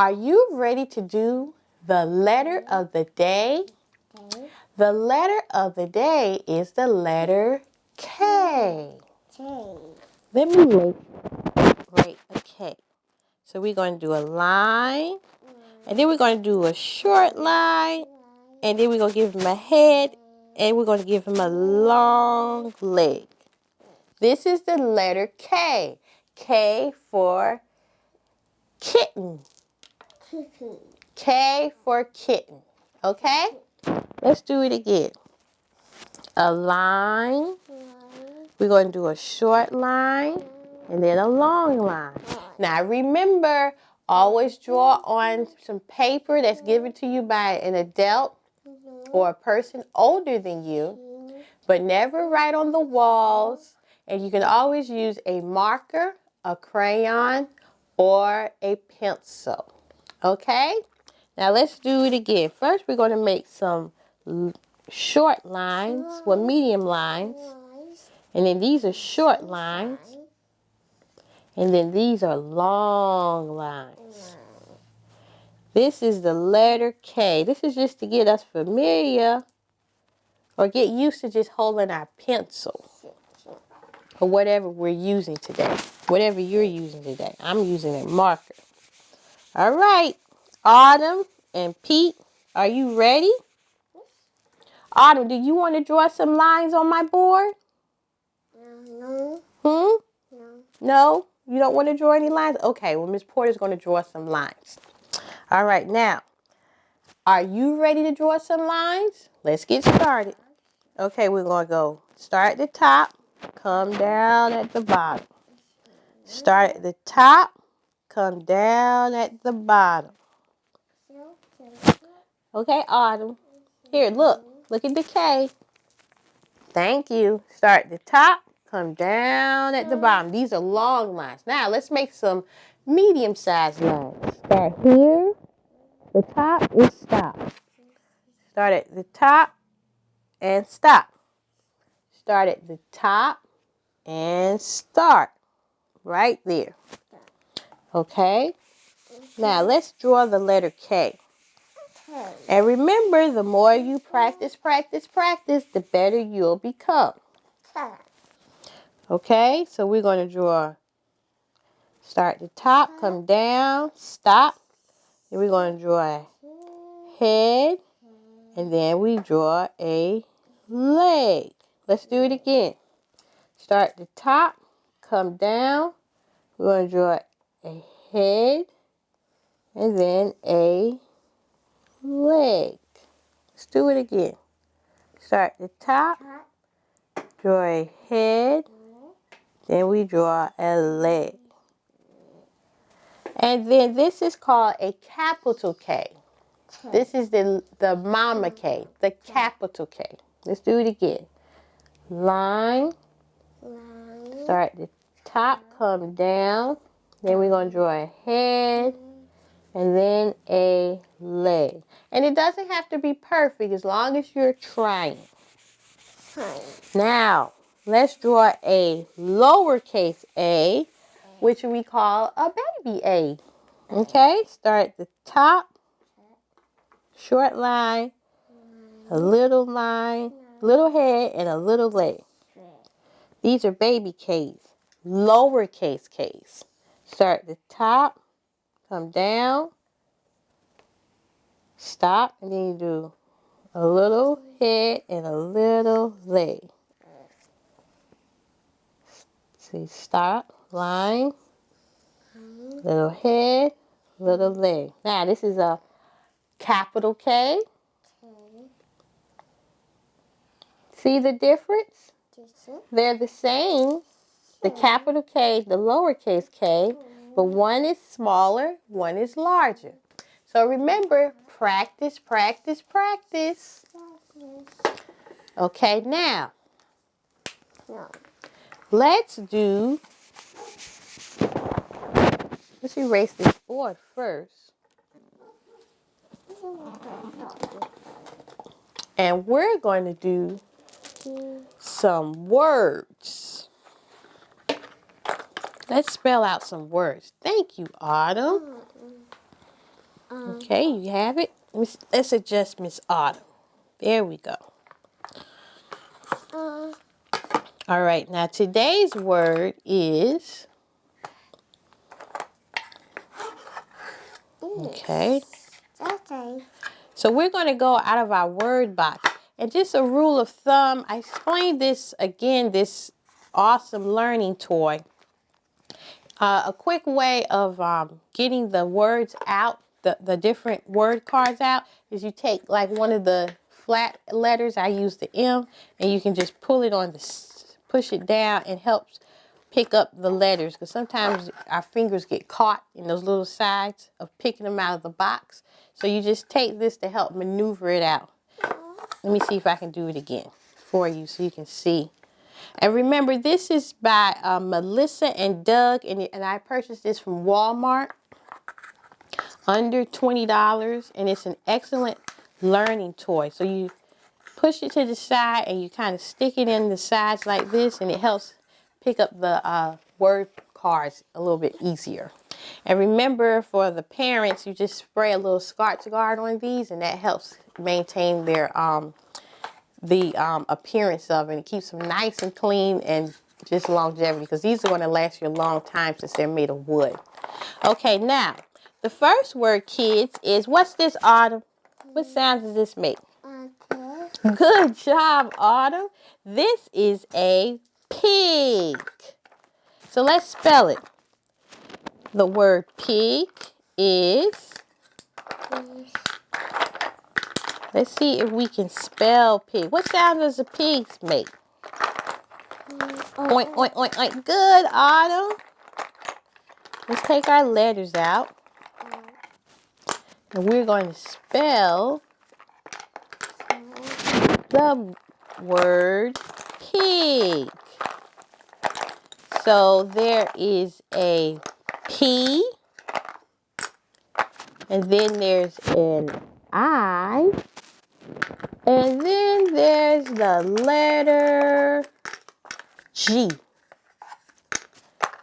Are you ready to do the letter of the day? Okay. The letter of the day is the letter K. K. Let me write a K. So we're going to do a line, and then we're going to do a short line, and then we're going to give him a head, and we're going to give him a long leg. This is the letter K. K for kitten. Kitten. K for kitten. Okay? Let's do it again. A line. We're going to do a short line and then a long line. Now remember, always draw on some paper that's given to you by an adult or a person older than you, but never write on the walls. And you can always use a marker, a crayon, or a pencil. Okay? Now let's do it again. First, we're going to make some short lines, well, medium lines. And then these are short lines. And then these are long lines. This is the letter K. This is just to get us familiar or get used to just holding our pencil or whatever we're using today. Whatever you're using today. I'm using a marker. All right. Autumn and Pete, are you ready? Autumn, do you want to draw some lines on my board? No. Hmm? No. No? You don't want to draw any lines? Okay, well, Miss Porter's going to draw some lines. All right, now, are you ready to draw some lines? Let's get started. Okay, we're going to go start at the top, come down at the bottom. Start at the top, come down at the bottom. Okay, Autumn. Here, look. Look at the K. Thank you. Start at the top, come down at the bottom. These are long lines. Now, let's make some medium-sized lines. Start here. The top is stop. Start at the top and stop. Start at the top and start. Right there. Okay? Now, let's draw the letter K. And remember, the more you practice, the better you'll become. Okay? So we're going to draw. Start at the top, come down, stop. Then we're going to draw a head. And then we draw a leg. Let's do it again. Start at the top, come down. We're going to draw a head and then a leg. Let's do it again. Start at the top, draw a head, then we draw a leg. And then this is called a capital K. This is the mama K, the capital K. Let's do it again. Line. Start at the top, come down. Then we're going to draw a head and then a leg. And it doesn't have to be perfect as long as you're trying. Now, let's draw a lowercase a, which we call a baby A. Okay, start at the top, short line, a little line, little head, and a little leg. These are baby K's, lowercase K's. Start at the top, come down, stop, and then you do a little head and a little leg. See, stop, line, little head, little leg. Now, this is a capital K. See the difference? They're the same. The capital K, the lowercase k, but one is smaller, one is larger. So remember, practice, practice, practice. Okay, now, let's erase this board first. And we're going to do some words. Let's spell out some words. Thank you, Autumn. Okay, you have it. Let's adjust Miss Autumn. There we go. All right, now today's word is, okay. Okay. So we're going to go out of our word box. And just a rule of thumb, I explained this again, this awesome learning toy. A quick way of getting the words out, the different word cards out, is you take like one of the flat letters, I use the M, and you can just pull it on push it down, and helps pick up the letters, because sometimes our fingers get caught in those little sides of picking them out of the box. So you just take this to help maneuver it out. Let me see if I can do it again for you so you can see. And remember, this is by Melissa and Doug, and I purchased this from Walmart, under $20, and it's an excellent learning toy. So you push it to the side, and you kind of stick it in the sides like this, and it helps pick up the word cards a little bit easier. And remember, for the parents, you just spray a little Scotch Guard on these, and that helps maintain their appearance of it. It keeps them nice and clean and just longevity, because these are going to last you a long time since they're made of wood. Okay, now the first word, kids, is, what's this, Autumn? What sounds does this make? Okay. Good job, Autumn. This is a pig. So let's spell it. The word pig is, let's see if we can spell pig. What sound does a pig make? Oink, oink, oink, oink. Good, Autumn. Let's take our letters out. And we're going to spell the word pig. So there is a P, and then there's an I, and then there's the letter G.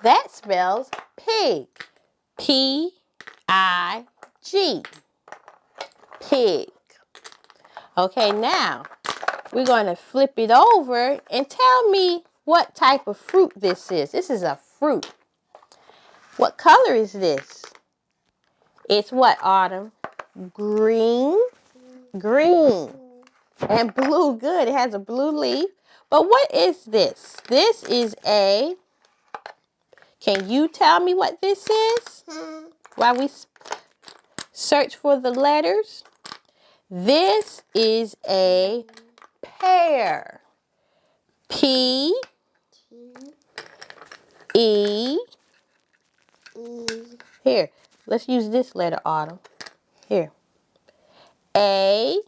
That spells pig. P-I-G. Pig. Okay, now we're going to flip it over and tell me what type of fruit this is. This is a fruit. What color is this? It's what, Autumn? Green. Green. And blue. Good. It has a blue leaf. But what is this? This is a... Can you tell me what this is? While we search for the letters. This is a pear. P E. Here, let's use this letter, Autumn. Here. A.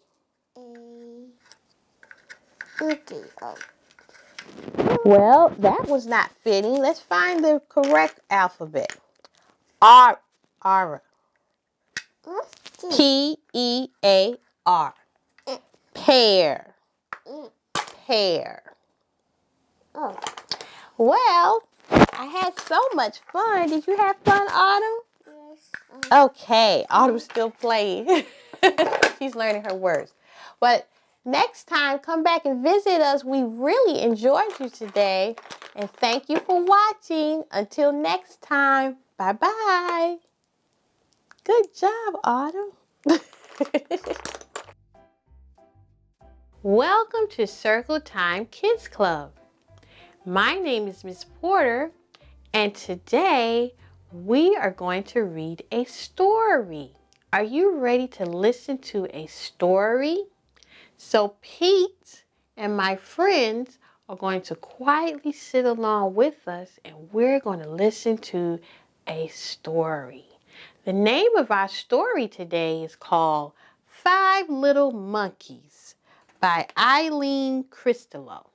Well, that was not fitting. Let's find the correct alphabet. R. P-E-A-R. Pear. Pear. Oh. Well, I had so much fun. Did you have fun, Autumn? Yes. Okay, Autumn's still playing. She's learning her words. But next time, come back and visit us. We really enjoyed you today. And thank you for watching. Until next time, bye-bye. Good job, Autumn. Welcome to Circle Time Kids Club. My name is Miss Porter, and today we are going to read a story. Are you ready to listen to a story? So Pete and my friends are going to quietly sit along with us, and we're going to listen to a story. The name of our story today is called 5 Little Monkeys by Eileen Cristallo.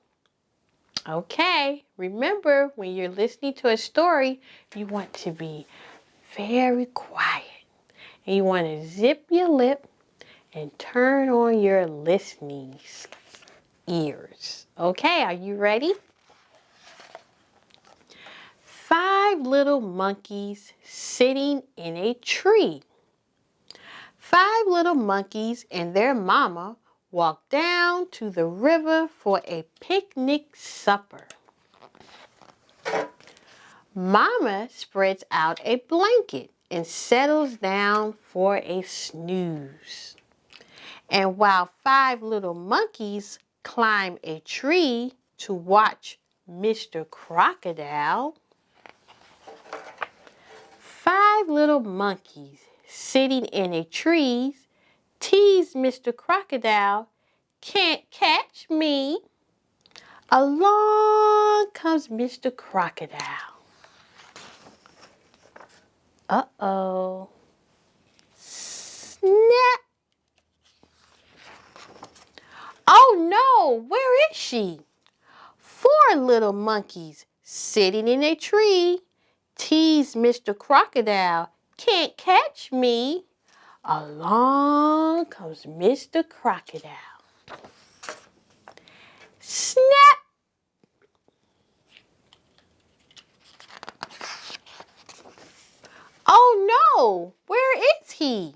Okay, remember, when you're listening to a story, you want to be very quiet. And you want to zip your lip and turn on your listening ears. Okay, are you ready? 5 little monkeys sitting in a tree. 5 little monkeys and their mama walked down to the river for a picnic supper. Mama spreads out a blanket and settles down for a snooze. And while 5 little monkeys climb a tree to watch Mr. Crocodile, 5 little monkeys sitting in a tree tease Mr. Crocodile, "Can't catch me." Along comes Mr. Crocodile. Uh-oh. Snap! Oh no, where is she? 4 little monkeys sitting in a tree tease Mr. Crocodile, "Can't catch me." Along comes Mr. Crocodile. Snap! Oh no, where is he?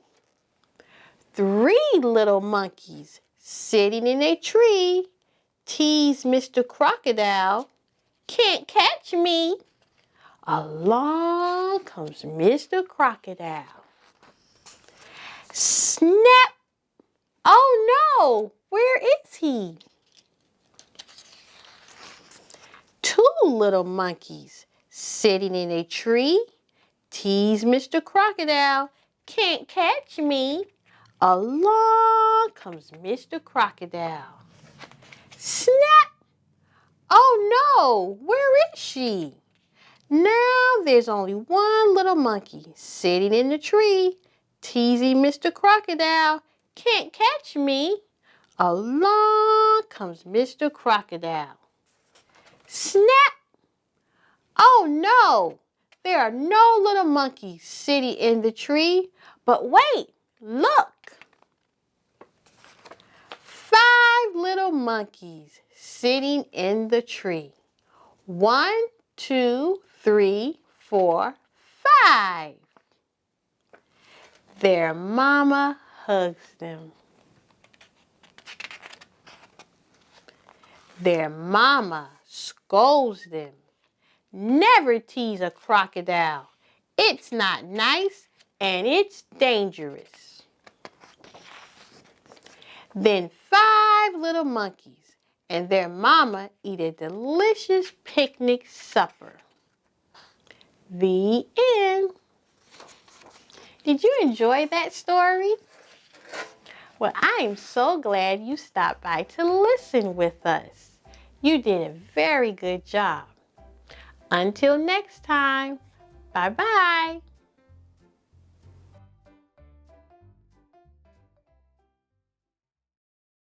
3 little monkeys sitting in a tree tease Mr. Crocodile, "Can't catch me." Along comes Mr. Crocodile. Snap! Oh no, where is he? 2 little monkeys sitting in a tree tease Mr. Crocodile, "Can't catch me." Along comes Mr. Crocodile. Snap! Oh no, where is she? Now there's only 1 little monkey sitting in the tree, teasing Mr. Crocodile, "Can't catch me." Along comes Mr. Crocodile. Snap! Oh no, there are no little monkeys sitting in the tree, but wait, look. 5 little monkeys sitting in the tree. 1, 2, 3, 4, 5. Their mama hugs them. Their mama scolds them. Never tease a crocodile. It's not nice and it's dangerous. Then 5 little monkeys and their mama eat a delicious picnic supper. The end. Did you enjoy that story? Well, I am so glad you stopped by to listen with us. You did a very good job. Until next time, bye-bye.